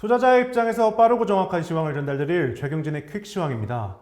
투자자의 입장에서 빠르고 정확한 시황을 전달드릴 최경진의 퀵 시황입니다.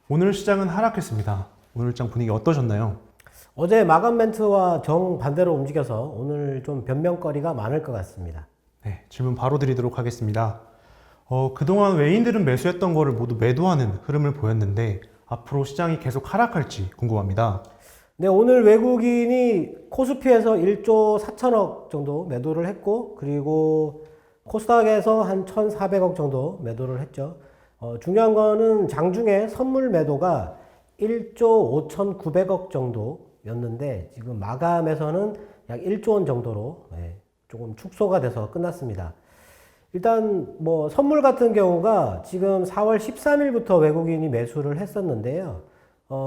오늘 시장은 하락했습니다. 오늘 장 분위기 어떠셨나요? 어제 마감 멘트와 정반대로 움직여서 오늘 좀 변명거리가 많을 것 같습니다. 네, 질문 바로 드리도록 하겠습니다. 그동안 외인들은 매수했던 거를 모두 매도하는 흐름을 보였는데 앞으로 시장이 계속 하락할지 궁금합니다. 네, 오늘 외국인이 코스피에서 1조 4천억 정도 매도를 했고, 그리고 코스닥에서 한 1,400억 정도 매도를 했죠. 중요한 거는 장중에 선물 매도가 1조 5,900억 정도였는데 지금 마감에서는 약 1조 원 정도로 조금 축소가 돼서 끝났습니다. 일단 뭐 선물 같은 경우가 지금 4월 13일부터 외국인이 매수를 했었는데요.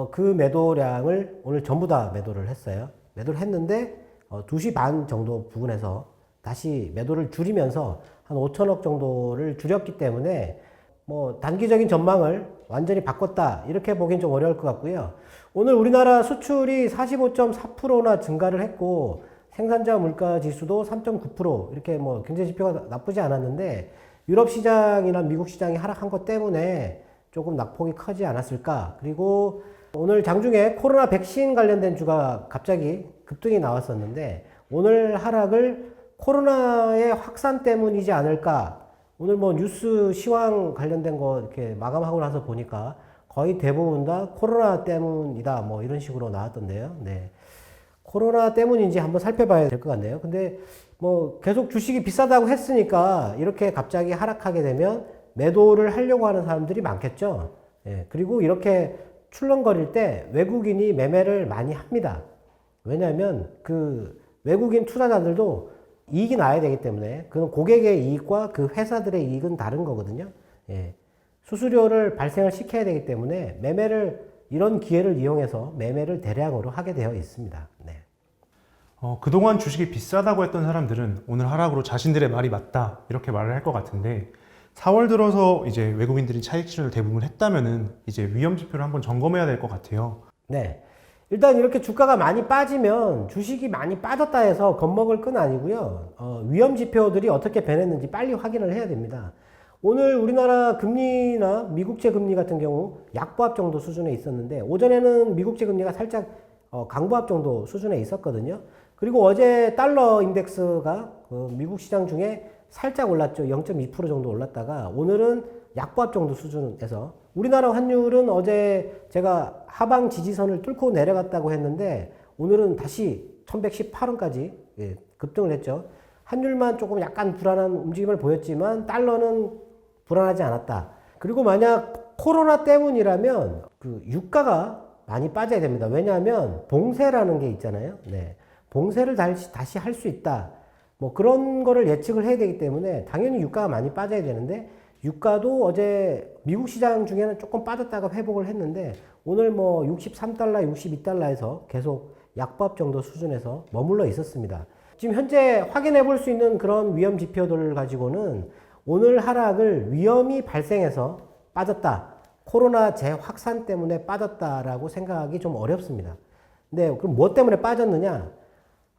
그 매도량을 오늘 전부 다 매도를 했어요. 매도를 했는데 2시 반 정도 부근에서 다시 매도를 줄이면서 한 5천억 정도를 줄였기 때문에 뭐 단기적인 전망을 완전히 바꿨다 이렇게 보기엔 좀 어려울 것 같고요. 오늘 우리나라 수출이 45.4%나 증가를 했고 생산자 물가 지수도 3.9% 이렇게 뭐 경제 지표가 나쁘지 않았는데 유럽 시장이나 미국 시장이 하락한 것 때문에 조금 낙폭이 크지 않았을까. 그리고 오늘 장중에 코로나 백신 관련된 주가 갑자기 급등이 나왔었는데 오늘 하락을 코로나의 확산 때문이지 않을까. 오늘 뭐 뉴스 시황 관련된 거 이렇게 마감하고 나서 보니까 거의 대부분 다 코로나 때문이다 뭐 이런 식으로 나왔던데요. 네. 코로나 때문인지 한번 살펴봐야 될 것 같네요. 근데 뭐 계속 주식이 비싸다고 했으니까 이렇게 갑자기 하락하게 되면 매도를 하려고 하는 사람들이 많겠죠. 예. 그리고 이렇게 출렁거릴 때 외국인이 매매를 많이 합니다. 왜냐하면 그 외국인 투자자들도 이익이 나야 되기 때문에 그건 고객의 이익과 그 회사들의 이익은 다른 거거든요. 예. 수수료를 발생을 시켜야 되기 때문에 이런 기회를 이용해서 매매를 대량으로 하게 되어 있습니다. 네. 그동안 주식이 비싸다고 했던 사람들은 오늘 하락으로 자신들의 말이 맞다 이렇게 말을 할 것 같은데 4월 들어서 이제 외국인들이 차익 실현을 대부분 했다면은 이제 위험 지표를 한번 점검해야 될 것 같아요. 네. 일단 이렇게 주가가 많이 빠지면 주식이 많이 빠졌다 해서 겁먹을 건 아니고요. 위험 지표들이 어떻게 변했는지 빨리 확인을 해야 됩니다. 오늘 우리나라 금리나 미국채 금리 같은 경우 약보합 정도 수준에 있었는데 오전에는 미국채 금리가 살짝 강보합 정도 수준에 있었거든요. 그리고 어제 달러 인덱스가 미국 시장 중에 살짝 올랐죠. 0.2% 정도 올랐다가 오늘은 약보합 정도 수준에서 우리나라 환율은 어제 제가 하방 지지선을 뚫고 내려갔다고 했는데 오늘은 다시 1118원까지 급등을 했죠. 환율만 조금 약간 불안한 움직임을 보였지만 달러는 불안하지 않았다. 그리고 만약 코로나 때문이라면 그 유가가 많이 빠져야 됩니다. 왜냐하면 봉쇄라는 게 있잖아요. 네. 봉쇄를 다시 할 수 있다. 뭐 그런 거를 예측을 해야 되기 때문에 당연히 유가가 많이 빠져야 되는데 유가도 어제 미국 시장 중에는 조금 빠졌다가 회복을 했는데 오늘 뭐 63달러, 62달러에서 계속 약보합 정도 수준에서 머물러 있었습니다. 지금 현재 확인해 볼 수 있는 그런 위험 지표들을 가지고는 오늘 하락을 위험이 발생해서 빠졌다. 코로나 재확산 때문에 빠졌다라고 생각하기 좀 어렵습니다. 근데 그럼 뭐 때문에 빠졌느냐?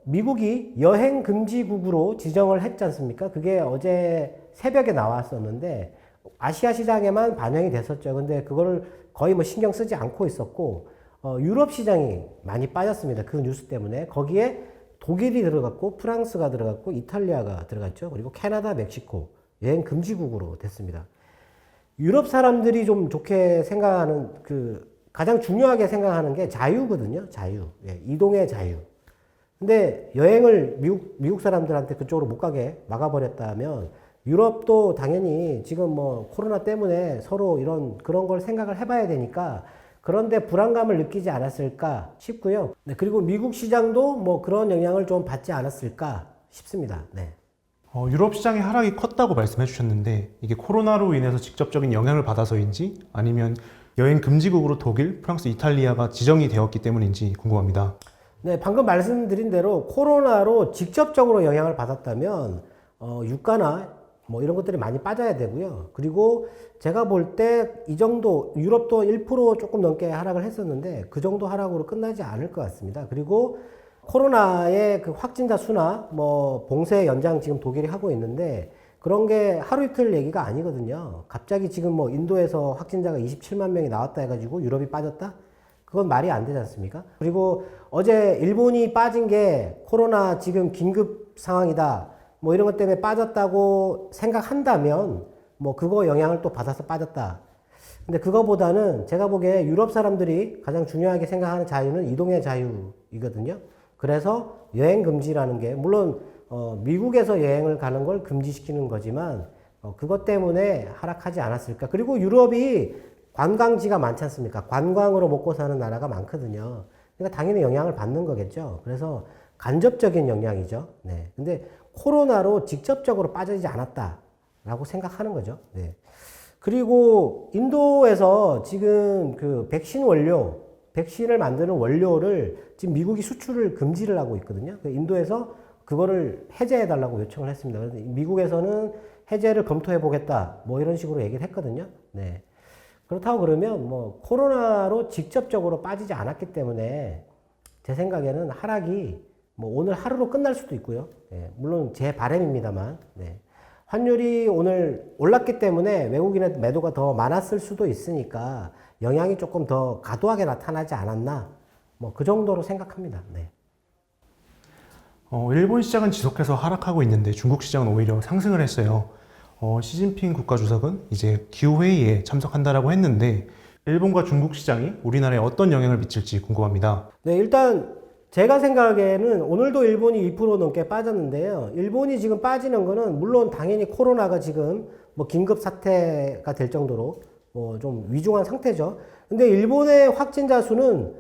미국이 여행 금지국으로 지정을 했지 않습니까? 그게 어제 새벽에 나왔었는데 아시아 시장에만 반영이 됐었죠. 근데 그거를 거의 뭐 신경 쓰지 않고 있었고 유럽 시장이 많이 빠졌습니다. 그 뉴스 때문에. 거기에 독일이 들어갔고 프랑스가 들어갔고 이탈리아가 들어갔죠. 그리고 캐나다, 멕시코 여행 금지국으로 됐습니다. 유럽 사람들이 좀 좋게 생각하는 가장 중요하게 생각하는 게 자유거든요. 자유. 예, 이동의 자유. 근데 여행을 미국 사람들한테 그쪽으로 못 가게 막아버렸다면 유럽도 당연히 지금 뭐 코로나 때문에 서로 그런 걸 생각을 해봐야 되니까 그런데 불안감을 느끼지 않았을까 싶고요. 네, 그리고 미국 시장도 뭐 그런 영향을 좀 받지 않았을까 싶습니다. 네. 유럽 시장의 하락이 컸다고 말씀해 주셨는데 이게 코로나로 인해서 직접적인 영향을 받아서인지 아니면 여행 금지국으로 독일, 프랑스, 이탈리아가 지정이 되었기 때문인지 궁금합니다. 네, 방금 말씀드린 대로 코로나로 직접적으로 영향을 받았다면 유가나 뭐 이런 것들이 많이 빠져야 되고요. 그리고 제가 볼 때 이 정도 유럽도 1% 조금 넘게 하락을 했었는데 그 정도 하락으로 끝나지 않을 것 같습니다. 그리고 코로나의 그 확진자 수나 뭐 봉쇄 연장 지금 독일이 하고 있는데 그런 게 하루 이틀 얘기가 아니거든요. 갑자기 지금 뭐 인도에서 확진자가 27만 명이 나왔다 해가지고 유럽이 빠졌다? 그건 말이 안 되지 않습니까? 그리고 어제 일본이 빠진 게 코로나 지금 긴급 상황이다. 뭐 이런 것 때문에 빠졌다고 생각한다면 뭐 그거 영향을 또 받아서 빠졌다. 근데 그거보다는 제가 보기에 유럽 사람들이 가장 중요하게 생각하는 자유는 이동의 자유이거든요. 그래서 여행 금지라는 게 물론 미국에서 여행을 가는 걸 금지시키는 거지만 그것 때문에 하락하지 않았을까. 그리고 유럽이 관광지가 많지 않습니까? 관광으로 먹고 사는 나라가 많거든요. 그러니까 당연히 영향을 받는 거겠죠. 그래서 간접적인 영향이죠. 네. 근데 코로나로 직접적으로 빠지지 않았다라고 생각하는 거죠. 네. 그리고 인도에서 지금 그 백신을 만드는 원료를 지금 미국이 수출을 금지를 하고 있거든요. 인도에서 그거를 해제해달라고 요청을 했습니다. 그래서 미국에서는 해제를 검토해 보겠다. 뭐 이런 식으로 얘기를 했거든요. 네. 그렇다고 그러면 뭐 코로나로 직접적으로 빠지지 않았기 때문에 제 생각에는 하락이 뭐 오늘 하루로 끝날 수도 있고요. 네. 물론 제 바람입니다만. 네. 환율이 오늘 올랐기 때문에 외국인의 매도가 더 많았을 수도 있으니까 영향이 조금 더 과도하게 나타나지 않았나. 뭐 그 정도로 생각합니다. 네. 일본 시장은 지속해서 하락하고 있는데 중국 시장은 오히려 상승을 했어요. 시진핑 국가주석은 이제 기후회의에 참석한다라고 했는데 일본과 중국 시장이 우리나라에 어떤 영향을 미칠지 궁금합니다. 네, 일단 제가 생각하기에는 오늘도 일본이 2% 넘게 빠졌는데요. 일본이 지금 빠지는 거는 물론 당연히 코로나가 지금 뭐 긴급 사태가 될 정도로 뭐 좀 위중한 상태죠. 근데 일본의 확진자 수는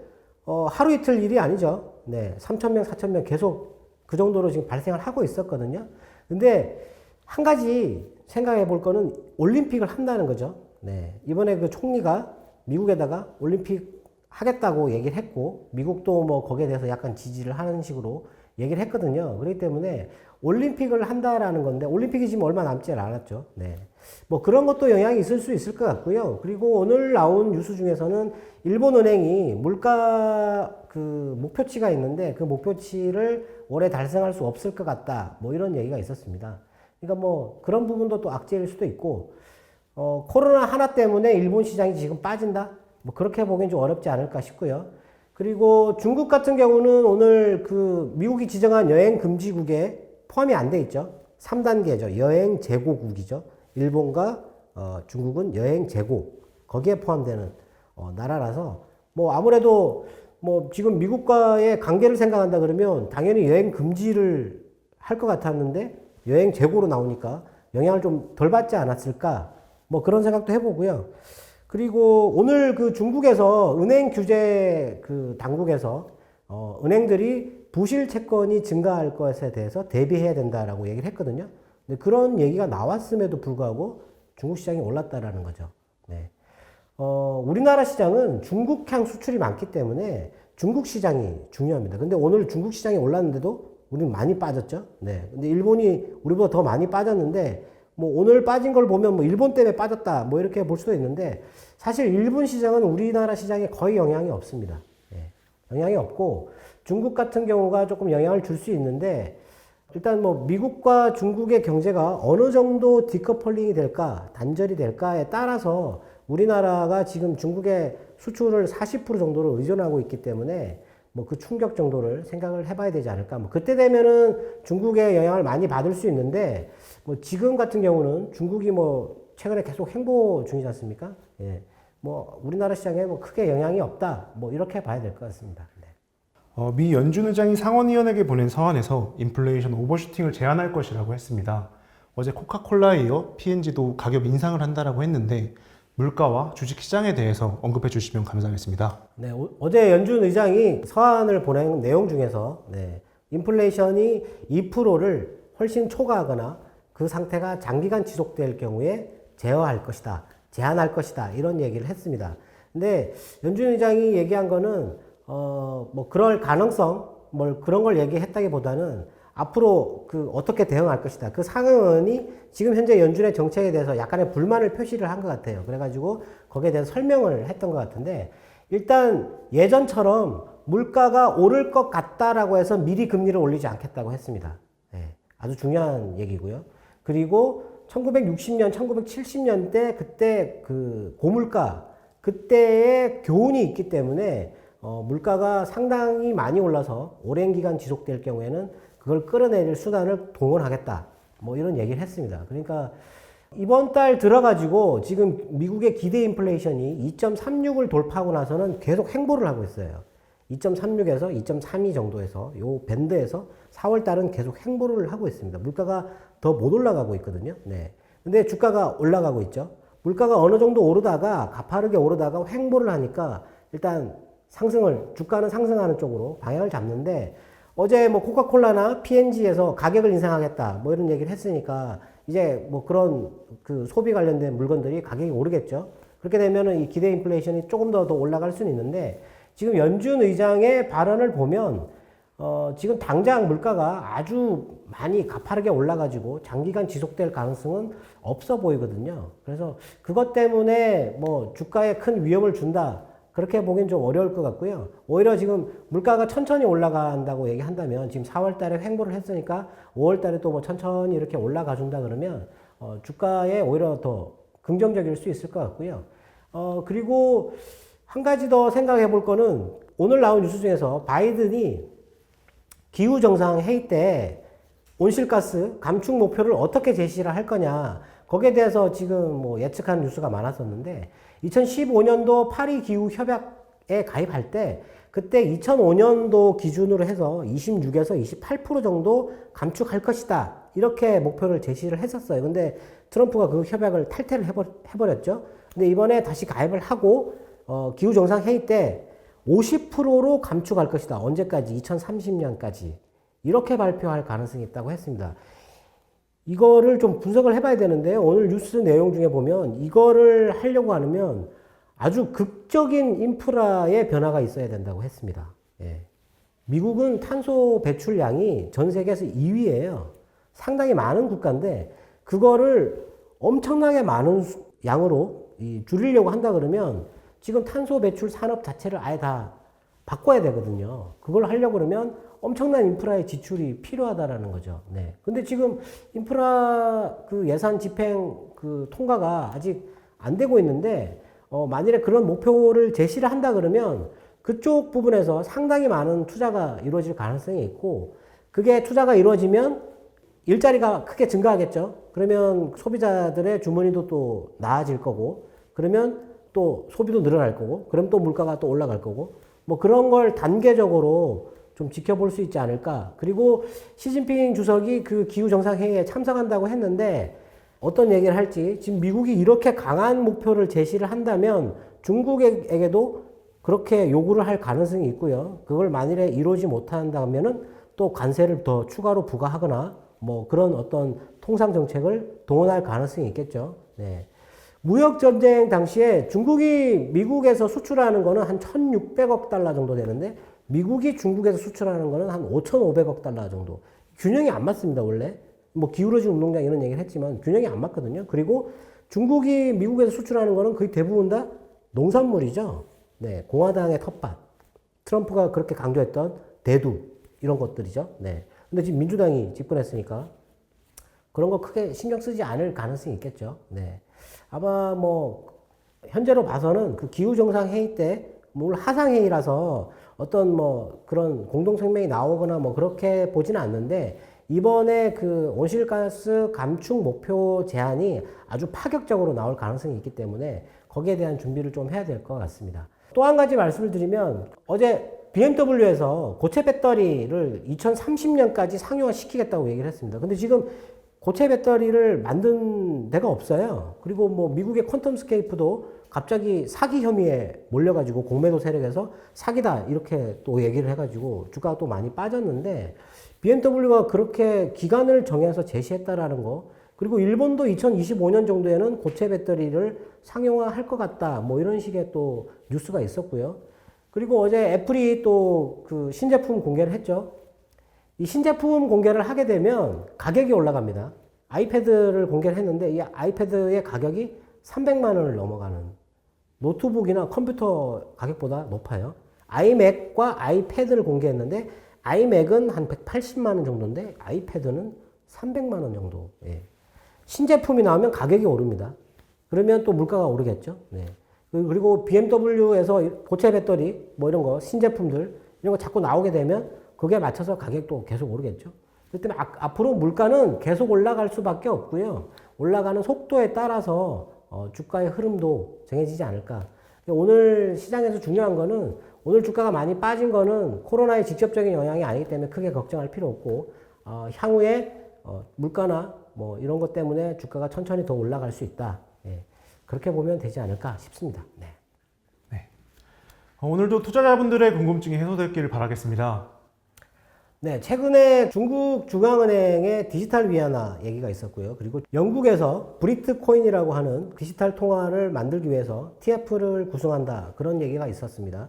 하루 이틀 일이 아니죠. 네, 3,000명, 4,000명 계속 그 정도로 지금 발생을 하고 있었거든요. 근데 한 가지 생각해 볼 거는 올림픽을 한다는 거죠. 네. 이번에 그 총리가 미국에다가 올림픽 하겠다고 얘기를 했고, 미국도 뭐 거기에 대해서 약간 지지를 하는 식으로 얘기를 했거든요. 그렇기 때문에 올림픽을 한다라는 건데, 올림픽이 지금 얼마 남지 않았죠. 네. 뭐 그런 것도 영향이 있을 수 있을 것 같고요. 그리고 오늘 나온 뉴스 중에서는 일본은행이 물가 그 목표치가 있는데 그 목표치를 올해 달성할 수 없을 것 같다. 뭐 이런 얘기가 있었습니다. 그러니까 뭐 그런 부분도 또 악재일 수도 있고, 코로나 하나 때문에 일본 시장이 지금 빠진다? 뭐 그렇게 보기엔 좀 어렵지 않을까 싶고요. 그리고 중국 같은 경우는 오늘 그 미국이 지정한 여행 금지국에 포함이 안 돼 있죠. 3단계죠. 여행 재고국이죠. 일본과 중국은 여행 재고 거기에 포함되는 나라라서 뭐 아무래도 뭐 지금 미국과의 관계를 생각한다 그러면 당연히 여행 금지를 할 것 같았는데 여행 재고로 나오니까 영향을 좀 덜 받지 않았을까 뭐 그런 생각도 해보고요. 그리고 오늘 그 중국에서 은행 규제 그 당국에서 은행들이 부실 채권이 증가할 것에 대해서 대비해야 된다라고 얘기를 했거든요. 근데 그런 얘기가 나왔음에도 불구하고 중국 시장이 올랐다라는 거죠. 네. 우리나라 시장은 중국향 수출이 많기 때문에 중국 시장이 중요합니다. 근데 오늘 중국 시장이 올랐는데도 우리는 많이 빠졌죠. 네. 근데 일본이 우리보다 더 많이 빠졌는데 뭐 오늘 빠진 걸 보면 뭐 일본 때문에 빠졌다 뭐 이렇게 볼 수도 있는데 사실 일본 시장은 우리나라 시장에 거의 영향이 없습니다. 네. 영향이 없고 중국 같은 경우가 조금 영향을 줄 수 있는데 일단 뭐 미국과 중국의 경제가 어느 정도 디커플링이 될까 단절이 될까에 따라서 우리나라가 지금 중국의 수출을 40% 정도로 의존하고 있기 때문에 뭐 그 충격 정도를 생각을 해봐야 되지 않을까. 뭐 그때 되면은 중국의 영향을 많이 받을 수 있는데 뭐 지금 같은 경우는 중국이 뭐 최근에 계속 횡보 중이지 않습니까? 예. 뭐 우리나라 시장에 뭐 크게 영향이 없다. 뭐 이렇게 봐야 될 것 같습니다. 네. 미 연준 의장이 상원의원에게 보낸 서한에서 인플레이션 오버슈팅을 제한할 것이라고 했습니다. 어제 코카콜라에 이어 P&G도 가격 인상을 한다라고 했는데 물가와 주식시장에 대해서 언급해 주시면 감사하겠습니다. 네, 어제 연준 의장이 서한을 보낸 내용 중에서 인플레이션이 2%를 훨씬 초과하거나 그 상태가 장기간 지속될 경우에 제어할 것이다, 제한할 것이다 이런 얘기를 했습니다. 근데 연준 의장이 얘기한 거는 뭐 그럴 가능성 뭐 그런 걸 얘기했다기보다는 앞으로 그 어떻게 대응할 것이다. 그 상원이 지금 현재 연준의 정책에 대해서 약간의 불만을 표시를 한 것 같아요. 그래가지고 거기에 대해서 설명을 했던 것 같은데 일단 예전처럼 물가가 오를 것 같다라고 해서 미리 금리를 올리지 않겠다고 했습니다. 네, 아주 중요한 얘기고요. 그리고 1960년, 1970년대 그때 그 고물가 그때의 교훈이 있기 때문에 물가가 상당히 많이 올라서 오랜 기간 지속될 경우에는 그걸 끌어내릴 수단을 동원하겠다. 뭐 이런 얘기를 했습니다. 그러니까 이번 달 들어가지고 지금 미국의 기대 인플레이션이 2.36을 돌파하고 나서는 계속 횡보를 하고 있어요. 2.36에서 2.32 정도에서 요 밴드에서 4월 달은 계속 횡보를 하고 있습니다. 물가가 더 못 올라가고 있거든요. 네. 근데 주가가 올라가고 있죠. 물가가 어느 정도 오르다가 가파르게 오르다가 횡보를 하니까 일단 주가는 상승하는 쪽으로 방향을 잡는데 어제 뭐 코카콜라나 P&G에서 가격을 인상하겠다 뭐 이런 얘기를 했으니까 이제 뭐 그런 그 소비 관련된 물건들이 가격이 오르겠죠. 그렇게 되면은 이 기대 인플레이션이 조금 더 올라갈 수는 있는데 지금 연준 의장의 발언을 보면 지금 당장 물가가 아주 많이 가파르게 올라가지고 장기간 지속될 가능성은 없어 보이거든요. 그래서 그것 때문에 뭐 주가에 큰 위험을 준다. 그렇게 보기엔 좀 어려울 것 같고요. 오히려 지금 물가가 천천히 올라간다고 얘기한다면 지금 4월 달에 횡보를 했으니까 5월 달에 또 뭐 천천히 이렇게 올라가 준다 그러면 주가에 오히려 더 긍정적일 수 있을 것 같고요. 그리고 한 가지 더 생각해 볼 거는 오늘 나온 뉴스 중에서 바이든이 기후정상회의 때 온실가스 감축 목표를 어떻게 제시를 할 거냐 거기에 대해서 지금 뭐 예측한 뉴스가 많았었는데 2015년도 파리 기후 협약에 가입할 때 그때 2005년도 기준으로 해서 26에서 28% 정도 감축할 것이다 이렇게 목표를 제시를 했었어요. 근데 트럼프가 그 협약을 탈퇴를 해버렸죠. 근데 이번에 다시 가입을 하고 기후정상회의 때 50%로 감축할 것이다. 언제까지? 2030년까지. 이렇게 발표할 가능성이 있다고 했습니다. 이거를 좀 분석을 해봐야 되는데요. 오늘 뉴스 내용 중에 보면 이거를 하려고 하면 아주 극적인 인프라의 변화가 있어야 된다고 했습니다. 예. 미국은 탄소 배출량이 전 세계에서 2위예요. 상당히 많은 국가인데 그거를 엄청나게 많은 양으로 줄이려고 한다 그러면 지금 탄소 배출 산업 자체를 아예 다 바꿔야 되거든요. 그걸 하려고 그러면 엄청난 인프라의 지출이 필요하다라는 거죠. 네. 근데 지금 인프라 그 예산 집행 그 통과가 아직 안 되고 있는데, 만일에 그런 목표를 제시를 한다 그러면 그쪽 부분에서 상당히 많은 투자가 이루어질 가능성이 있고, 그게 투자가 이루어지면 일자리가 크게 증가하겠죠. 그러면 소비자들의 주머니도 또 나아질 거고, 그러면 또 소비도 늘어날 거고, 그럼 또 물가가 또 올라갈 거고, 뭐 그런 걸 단계적으로 좀 지켜볼 수 있지 않을까. 그리고 시진핑 주석이 그 기후정상회의에 참석한다고 했는데 어떤 얘기를 할지, 지금 미국이 이렇게 강한 목표를 제시를 한다면 중국에게도 그렇게 요구를 할 가능성이 있고요. 그걸 만일에 이루지 못한다면은 또 관세를 더 추가로 부과하거나 뭐 그런 어떤 통상 정책을 동원할 가능성이 있겠죠. 네. 무역전쟁 당시에 중국이 미국에서 수출하는 거는 한 1,600억 달러 정도 되는데 미국이 중국에서 수출하는 거는 한 5,500억 달러 정도. 균형이 안 맞습니다, 원래. 뭐 기울어진 운동장 이런 얘기를 했지만 균형이 안 맞거든요. 그리고 중국이 미국에서 수출하는 거는 거의 대부분 다 농산물이죠. 네, 공화당의 텃밭. 트럼프가 그렇게 강조했던 대두 이런 것들이죠. 네. 근데 지금 민주당이 집권했으니까 그런 거 크게 신경 쓰지 않을 가능성이 있겠죠. 네. 아마 뭐 현재로 봐서는 그 기후정상회의 때 물론 하상회의라서 어떤 뭐 그런 공동성명이 나오거나 뭐 그렇게 보지는 않는데 이번에 그 온실가스 감축 목표 제한이 아주 파격적으로 나올 가능성이 있기 때문에 거기에 대한 준비를 좀 해야 될 것 같습니다. 또 한 가지 말씀을 드리면 어제 BMW에서 고체 배터리를 2030년까지 상용화 시키겠다고 얘기를 했습니다. 근데 지금 고체 배터리를 만든 데가 없어요. 그리고 뭐 미국의 퀀텀스케이프도 갑자기 사기 혐의에 몰려가지고 공매도 세력에서 사기다 이렇게 또 얘기를 해가지고 주가가 또 많이 빠졌는데 BMW가 그렇게 기간을 정해서 제시했다라는 거, 그리고 일본도 2025년 정도에는 고체 배터리를 상용화할 것 같다 뭐 이런 식의 또 뉴스가 있었고요. 그리고 어제 애플이 또 그 신제품 공개를 했죠. 이 신제품 공개를 하게 되면 가격이 올라갑니다. 아이패드를 공개를 했는데 이 아이패드의 가격이 300만 원을 넘어가는, 노트북이나 컴퓨터 가격보다 높아요. 아이맥과 아이패드를 공개했는데 아이맥은 한 180만 원 정도인데 아이패드는 300만 원 정도. 예. 신제품이 나오면 가격이 오릅니다. 그러면 또 물가가 오르겠죠. 네. 그리고 BMW에서 고체 배터리 뭐 이런 거 신제품들 이런 거 자꾸 나오게 되면 거기에 맞춰서 가격도 계속 오르겠죠. 그렇기 때문에 앞으로 물가는 계속 올라갈 수밖에 없고요. 올라가는 속도에 따라서 주가의 흐름도 정해지지 않을까. 오늘 시장에서 중요한 거는 오늘 주가가 많이 빠진 거는 코로나의 직접적인 영향이 아니기 때문에 크게 걱정할 필요 없고 향후에 물가나 뭐 이런 것 때문에 주가가 천천히 더 올라갈 수 있다. 예. 그렇게 보면 되지 않을까 싶습니다. 네. 오늘도 투자자분들의 궁금증이 해소됐기를 바라겠습니다. 네, 최근에 중국 중앙은행의 디지털 위안화 얘기가 있었고요. 그리고 영국에서 브리트 코인이라고 하는 디지털 통화를 만들기 위해서 TF를 구성한다. 그런 얘기가 있었습니다.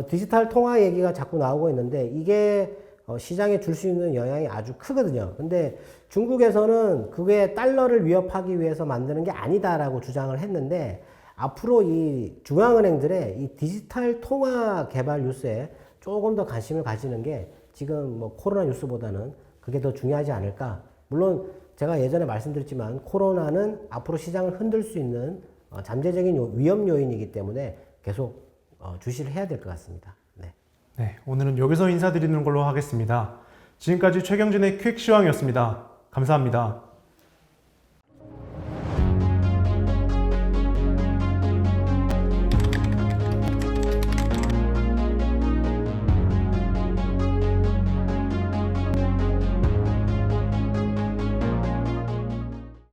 디지털 통화 얘기가 자꾸 나오고 있는데 이게 시장에 줄 수 있는 영향이 아주 크거든요. 근데 중국에서는 그게 달러를 위협하기 위해서 만드는 게 아니다라고 주장을 했는데 앞으로 이 중앙은행들의 이 디지털 통화 개발 뉴스에 조금 더 관심을 가지는 게 지금 뭐 코로나 뉴스보다는 그게 더 중요하지 않을까. 물론 제가 예전에 말씀드렸지만 코로나는 앞으로 시장을 흔들 수 있는 잠재적인 위험 요인이기 때문에 계속 주시를 해야 될 것 같습니다. 네, 오늘은 여기서 인사드리는 걸로 하겠습니다. 지금까지 최경진의 퀵시황이었습니다. 감사합니다.